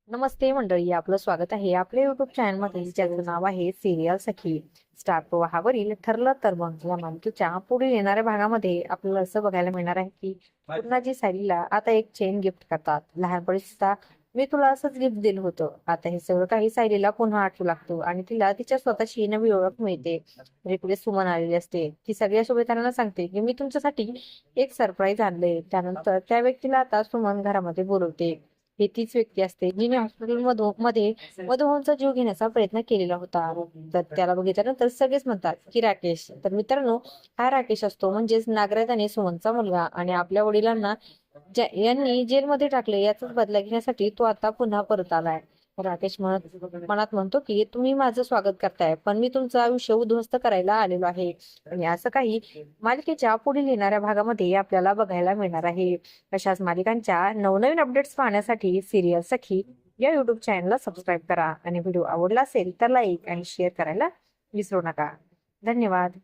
नमस्ते मंडळी, आपलं स्वागत आहे आपल्या युट्यूब चॅनल मध्ये, ज्याचं नाव आहे सिरियल सखी. स्टार प्रवाहावरील ठरलं तर मग या मालिकेच्या पुढील येणाऱ्या भागामध्ये आपल्याला असं बघायला मिळणार आहे की पूर्णाजी सायलीला आता एक चेन गिफ्ट करतात. लहानपणी सुद्धा मी तुला असंच गिफ्ट दिलं होतं. आता हे सगळं काही सायलीला पुन्हा आठवू लागतो आणि तिला तिच्या स्वतःची नवी ओळख मिळते. इकडे सुमन आलेली असते. ती सगळ्या सोबत्यांना सांगते की मी तुमच्यासाठी एक सरप्राईज आणले. त्यानंतर त्या व्यक्तीला आता सुमन घरामध्ये बोलवते. ही तीच व्यक्ती असते जिने हॉस्पिटल मध्ये मधुवंचा जीव घेण्याचा प्रयत्न केलेला होता. तर त्याला बघितल्यानंतर सगळेच म्हणतात की राकेश. तर मित्रांनो, हा राकेश असतो म्हणजेच नागराज आणि सुमनचा मुलगा, आणि आपल्या वडिलांना यांनी जेलमध्ये टाकले याचाच बदला घेण्यासाठी तो आता पुन्हा परत आलाय. राकेश मनात म्हणतो की तुम्ही माझं स्वागत करताय, पण मी तुमचं आयुष्य उद्ध्वस्त करायला आलेलो आहे. आणि असं काही मालिकेच्या पुढील येणाऱ्या भागामध्ये आपल्याला बघायला मिळणार आहे. अशाच मालिकांच्या नवनवीन अपडेट्स पाहण्यासाठी सिरियल सखी या युट्यूब चॅनलला सबस्क्राईब करा आणि व्हिडिओ आवडला असेल तर लाईक आणि शेअर करायला विसरू नका. धन्यवाद.